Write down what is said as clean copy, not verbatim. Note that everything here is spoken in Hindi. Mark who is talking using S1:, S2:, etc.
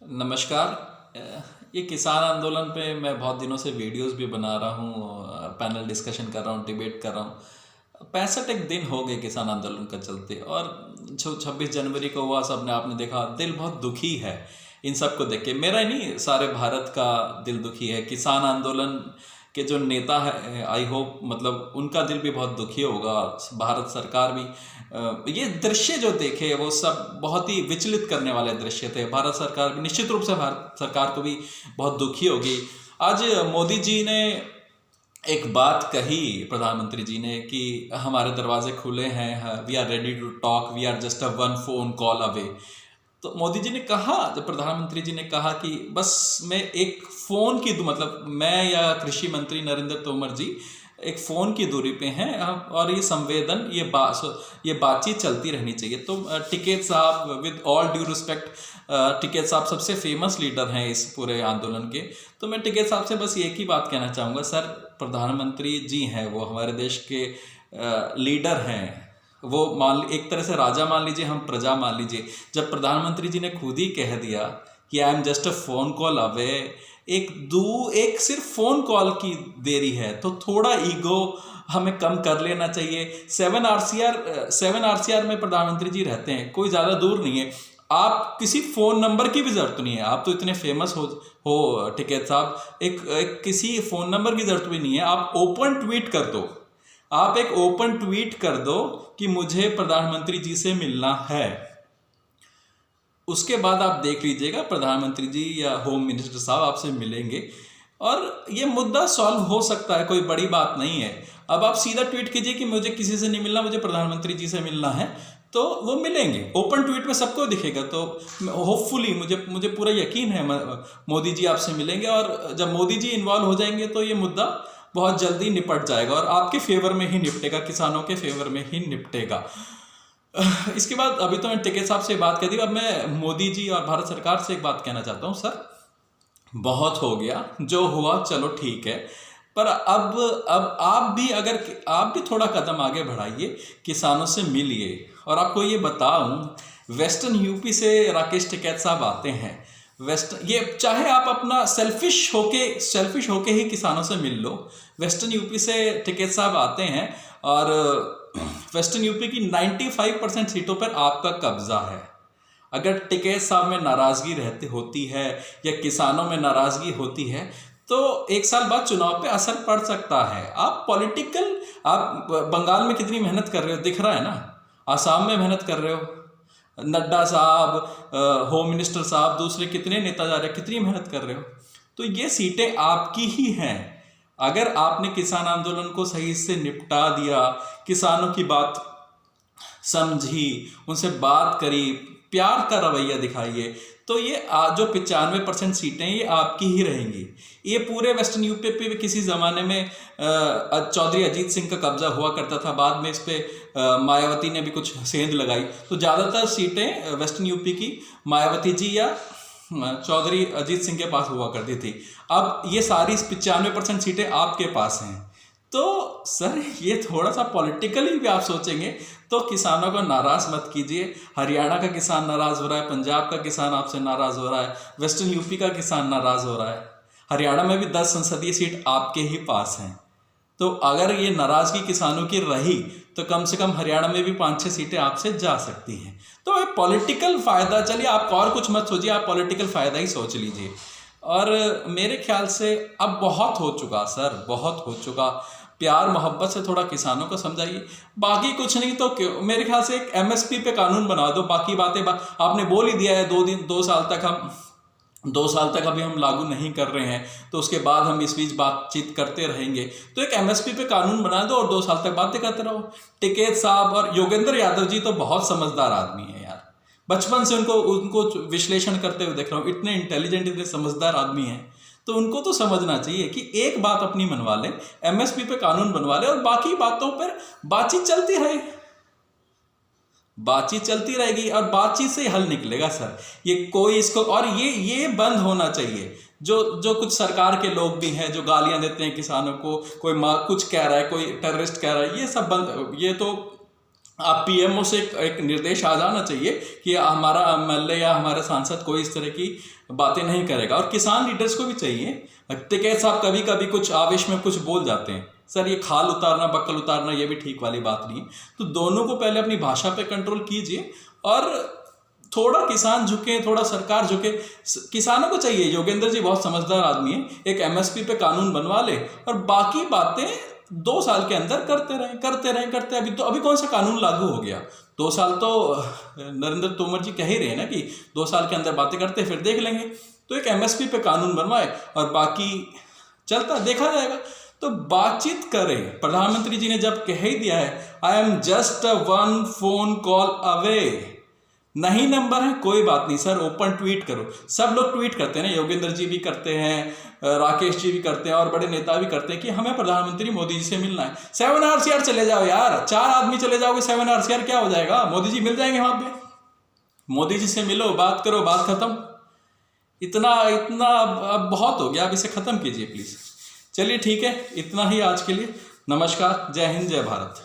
S1: नमस्कार। ये किसान आंदोलन पे मैं बहुत दिनों से वीडियोस भी बना रहा हूँ, पैनल डिस्कशन कर रहा हूँ, डिबेट कर रहा हूँ। 65 दिन हो गए किसान आंदोलन का चलते, और 26 जनवरी को हुआ, सबने आपने देखा, दिल बहुत दुखी है इन सब को देख के। मेरा ही नहीं, सारे भारत का दिल दुखी है। किसान आंदोलन के जो नेता है, आई होप मतलब उनका दिल भी बहुत दुखी होगा। भारत सरकार भी ये दृश्य जो देखे वो सब बहुत ही विचलित करने वाले दृश्य थे। भारत सरकार भी निश्चित रूप से, भारत सरकार को भी बहुत दुखी होगी। आज मोदी जी ने एक बात कही, प्रधानमंत्री जी ने, कि हमारे दरवाजे खुले हैं, we are ready to talk, we are just a one phone call away. तो मोदी जी ने कहा, जब प्रधानमंत्री जी ने कहा कि बस मैं एक फ़ोन की मतलब मैं या कृषि मंत्री नरेंद्र तोमर जी एक फ़ोन की दूरी पे हैं, और ये संवेदन, ये बातचीत चलती रहनी चाहिए। तो टिकैत साहब, with all due respect, Tikait साहब सबसे फेमस लीडर हैं इस पूरे आंदोलन के। तो मैं टिकैत साहब से बस एक ही बात कहना चाहूँगा, सर, प्रधानमंत्री जी हैं, वो हमारे देश के लीडर हैं, वो एक तरह से राजा मान लीजिए, हम प्रजा मान लीजिए। जब प्रधानमंत्री जी ने खुद ही कह दिया कि I am just a phone call away, एक सिर्फ फोन कॉल की देरी है, तो थोड़ा ईगो हमें कम कर लेना चाहिए। 7 आरसीआर में प्रधानमंत्री जी रहते हैं, कोई ज़्यादा दूर नहीं है। आप किसी फ़ोन नंबर की भी ज़रूरत नहीं है, आप तो इतने फेमस हो टिकैत साहब, एक किसी फ़ोन नंबर की ज़रूरत भी नहीं है। आप ओपन ट्वीट कर दो, आप एक ओपन ट्वीट कर दो कि मुझे प्रधानमंत्री जी से मिलना है। उसके बाद आप देख लीजिएगा, प्रधानमंत्री जी या होम मिनिस्टर साहब आपसे मिलेंगे और ये मुद्दा सॉल्व हो सकता है, कोई बड़ी बात नहीं है। अब आप सीधा ट्वीट कीजिए कि मुझे किसी से नहीं मिलना, मुझे प्रधानमंत्री जी से मिलना है, तो वो मिलेंगे। ओपन ट्वीट में सबको दिखेगा। तो होपफुली मुझे पूरा यकीन है मोदी जी आपसे मिलेंगे, और जब मोदी जी इन्वॉल्व हो जाएंगे तो ये मुद्दा बहुत जल्दी निपट जाएगा और आपके फेवर में ही निपटेगा, किसानों के फेवर में ही निपटेगा। इसके बाद अभी तो मैं टिकैत साहब से बात कर दी, अब मैं मोदी जी और भारत सरकार से एक बात कहना चाहता हूँ। सर, बहुत हो गया, जो हुआ चलो ठीक है, पर अब आप भी थोड़ा कदम आगे बढ़ाइए, किसानों से मिलिए। और आपको ये बताऊं, वेस्टर्न यूपी से राकेश टिकैत साहब आते हैं। ये चाहे आप अपना सेल्फिश होके ही किसानों से मिल लो, वेस्टर्न यूपी से टिकैत साहब आते हैं, और वेस्टर्न यूपी की 95% सीटों पर आपका कब्जा है। अगर टिकैत साहब में नाराजगी होती है या किसानों में नाराजगी होती है, तो एक साल बाद चुनाव पे असर पड़ सकता है। आप बंगाल में कितनी मेहनत कर रहे हो, दिख रहा है ना। आसाम में मेहनत कर रहे हो, नड्डा साहब, होम मिनिस्टर साहब, दूसरे कितने नेता जा रहे हैं, कितनी मेहनत कर रहे हो। तो ये सीटें आपकी ही हैं। अगर आपने किसान आंदोलन को सही से निपटा दिया, किसानों की बात समझी, उनसे बात करी, प्यार का रवैया दिखाइए, तो ये जो 95% सीटें ये आपकी ही रहेंगी। ये पूरे वेस्टर्न यूपी पे किसी ज़माने में चौधरी अजीत सिंह का कब्जा हुआ करता था, बाद में इस पे मायावती ने भी कुछ सेंध लगाई, तो ज़्यादातर सीटें वेस्टर्न यूपी की मायावती जी या चौधरी अजीत सिंह के पास हुआ करती थी। अब ये सारी 95% सीटें आपके पास हैं। तो सर, ये थोड़ा सा पॉलिटिकली भी आप सोचेंगे तो किसानों को नाराज मत कीजिए। हरियाणा का किसान नाराज हो रहा है, पंजाब का किसान आपसे नाराज हो रहा है, वेस्टर्न यूपी का किसान नाराज हो रहा है। हरियाणा में भी 10 संसदीय सीट आपके ही पास हैं। तो अगर ये नाराजगी किसानों की रही तो कम से कम हरियाणा में भी 5-6 सीटें आपसे जा सकती हैं। तो ये पॉलिटिकल फायदा, चलिए आप और कुछ मत सोचिए, आप पॉलिटिकल फायदा ही सोच लीजिए। और मेरे ख्याल से अब बहुत हो चुका सर, बहुत हो चुका। प्यार मोहब्बत से थोड़ा किसानों को समझाइए, बाकी कुछ नहीं तो मेरे ख्याल से एक एमएसपी पे कानून बना दो। बाकी बातें आपने बोल ही दिया है, 2 साल तक अभी हम लागू नहीं कर रहे हैं, तो उसके बाद हम इस बीच बातचीत करते रहेंगे। तो एक एमएसपी पे कानून बना दो और 2 साल तक बातें करते रहो। टिकैत साहब और योगेंद्र यादव जी तो बहुत समझदार आदमी है यार, बचपन से उनको विश्लेषण करते हुए देख रहा हूँ, इतने इंटेलिजेंट, इतने समझदार आदमी हैं। तो उनको तो समझना चाहिए कि एक बात अपनी मनवा लें, एमएसपी पे कानून बनवा लें, और बाकी बातों पर बातचीत चलती रहे, बातचीत चलती रहेगी और बातचीत से हल निकलेगा सर। ये कोई इसको, और ये बंद होना चाहिए। जो कुछ सरकार के लोग भी हैं जो गालियां देते हैं किसानों को, कोई कुछ कह रहा है, कोई टेररिस्ट कह रहा है, ये सब बंद। ये तो आप पीएमओ से एक निर्देश आ जाना चाहिए कि हमारा एमएलए या हमारा सांसद कोई इस तरह की बातें नहीं करेगा। और किसान लीडर्स को भी चाहिए, टिकैत साहब कभी कभी कुछ आवेश में कुछ बोल जाते हैं, सर ये खाल उतारना बक्कल उतारना ये भी ठीक वाली बात नहीं है। तो दोनों को पहले अपनी भाषा पे कंट्रोल कीजिए और थोड़ा किसान झुके, थोड़ा सरकार झुके। किसानों को चाहिए, योगेंद्र जी बहुत समझदार आदमी है, एक एमएसपी पे कानून बनवा ले और बाकी बातें 2 साल के अंदर करते अभी कौन सा कानून लागू हो गया? 2 साल तो नरेंद्र तोमर जी कह ही रहे हैं ना कि 2 साल के अंदर बातें करते फिर देख लेंगे। तो एक एमएसपी पे कानून बनवाए और बाकी चलता देखा जाएगा। तो बातचीत करें। प्रधानमंत्री जी ने जब कह ही दिया है I am just 1 phone call away, नहीं नंबर है कोई बात नहीं सर, ओपन ट्वीट करो। सब लोग ट्वीट करते हैं ना, योगेंद्र जी भी करते हैं, राकेश जी भी करते हैं और बड़े नेता भी करते हैं कि हमें प्रधानमंत्री मोदी जी से मिलना है। 7 RCR चले जाओ यार, 4 आदमी चले जाओगे 7 RCR क्या हो जाएगा? मोदी जी मिल जाएंगे वहां पे। मोदी जी से मिलो, बात करो, बात खत्म। इतना अब बहुत हो गया, अब इसे खत्म कीजिए प्लीज। चलिए ठीक है, इतना ही आज के लिए। नमस्कार, जय हिंद, जय भारत।